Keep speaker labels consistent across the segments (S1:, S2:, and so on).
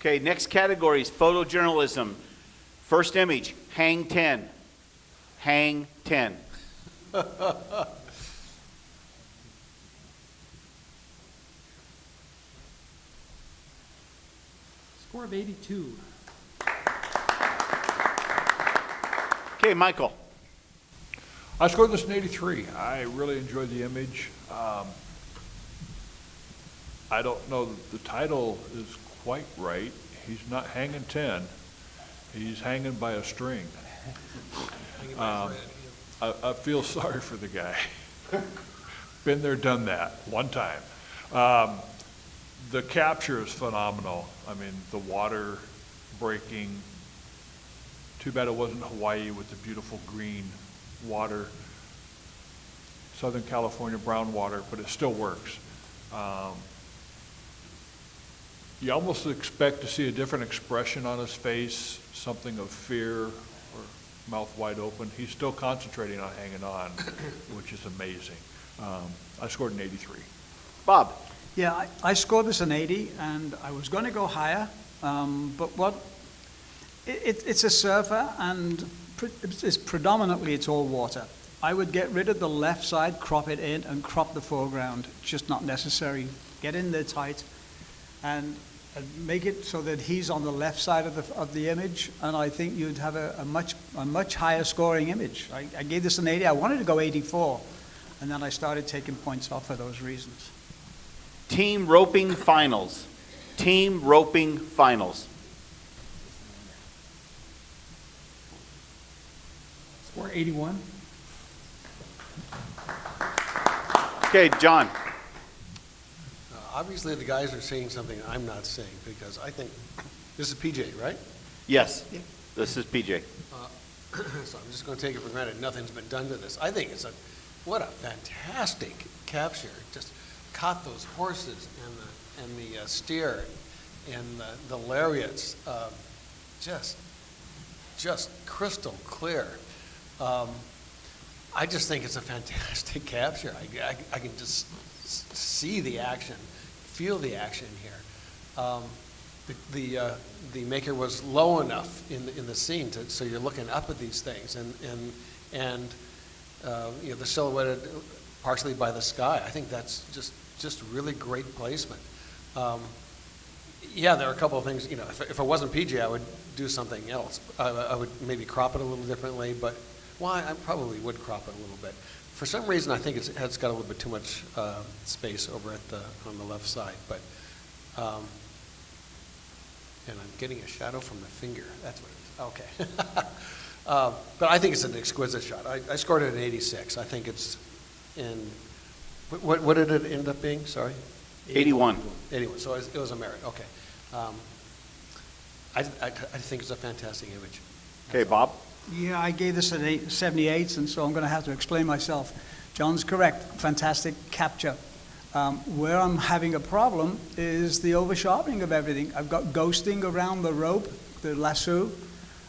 S1: Okay, next category is photojournalism. First image, hang 10. Hang 10.
S2: Score of 82.
S1: Okay, Michael.
S3: I scored this an 83. I really enjoyed the image. I don't know that the title is quite right. He's not hanging 10. He's hanging by a string. I feel sorry for the guy. Been there, done that, one time. The capture is phenomenal. I mean, the water breaking. Too bad it wasn't Hawaii with the beautiful green water. Southern California brown water, but it still works. You almost expect to see a different expression on his face, something of fear or mouth wide open. He's still concentrating on hanging on, which is amazing. I scored an 83.
S1: Bob.
S4: Yeah, I scored this an 80, and I was going to go higher, but it's a surfer, and it's predominantly it's all water. I would get rid of the left side, crop it in, and crop the foreground. Just not necessary. Get in there tight, and make it so that he's on the left side of the image, and I think you'd have a much higher scoring image. I gave this an 80. I wanted to go 84, and then I started taking points off for those reasons.
S1: Team roping finals. Team roping finals.
S2: Score 81.
S1: Okay, John.
S5: Obviously, the guys are saying something I'm not saying, because I think, this is PJ, right?
S1: Yes,
S4: Yeah.
S1: this is PJ.
S5: So I'm just going to take it for granted nothing's been done to this. I think what a fantastic capture. Just caught those horses and the steer and the lariats, just crystal clear. I just think it's a fantastic capture. I can just see the action, feel the action here. The maker was low enough in the scene so you're looking up at these things, and you know, they're silhouetted partially by the sky. I think that's just really great placement. Yeah, there are a couple of things. You know, if it wasn't PJ, I would do something else. I would maybe crop it a little differently, but I probably would crop it a little bit. For some reason, I think it's got a little bit too much space over on the left side. But and I'm getting a shadow from the finger. That's what it is. Okay. But I think it's an exquisite shot. I scored it at 86. I think it's in. What did it end up being? Sorry.
S1: 81.
S5: 81. So it was a merit. Okay. I think it's a fantastic image.
S1: Okay, Bob.
S4: Yeah, I gave this an 78, and so I'm going to have to explain myself. John's correct. Fantastic capture. Where I'm having a problem is the over-sharpening of everything. I've got ghosting around the rope, the lasso.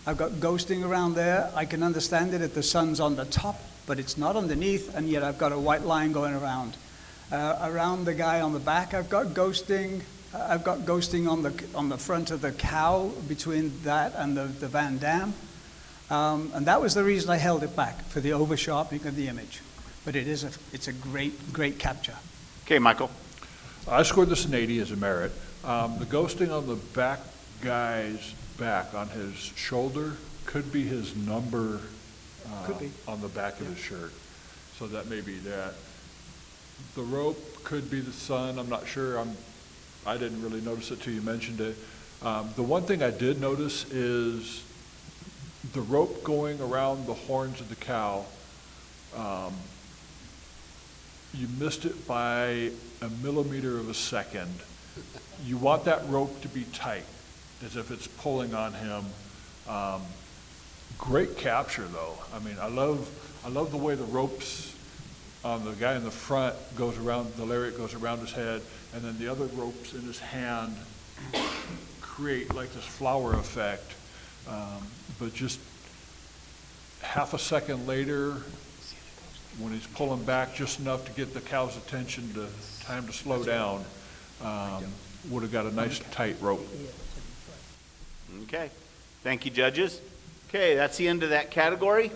S4: I've got ghosting around there. I can understand it if the sun's on the top, but it's not underneath, and yet I've got a white line going around. Around the guy on the back, I've got ghosting. I've got ghosting on the front of the cow between that and the Van Dam. And that was the reason I held it back, for the over-sharpening of the image. But it's a great capture.
S1: Okay, Michael.
S3: I scored this an 80 as a merit. The ghosting on the back guy's back, on his shoulder, could be his number
S4: Could be.
S3: on the back of his shirt. So that may be that. The rope could be the sun. I'm not sure. I didn't really notice it till you mentioned it. The one thing I did notice is the rope going around the horns of the cow. You missed it by a millimeter of a second. You want that rope to be tight, as if it's pulling on him. Great capture, though. I mean, I love the way the ropes on the guy in the front goes around, the lariat goes around his head, and then the other ropes in his hand create like this flower effect. But just half a second later, when he's pulling back just enough to get the cow's attention, time to slow down, would have got a nice tight rope.
S1: Okay. Thank you, judges. Okay, that's the end of that category.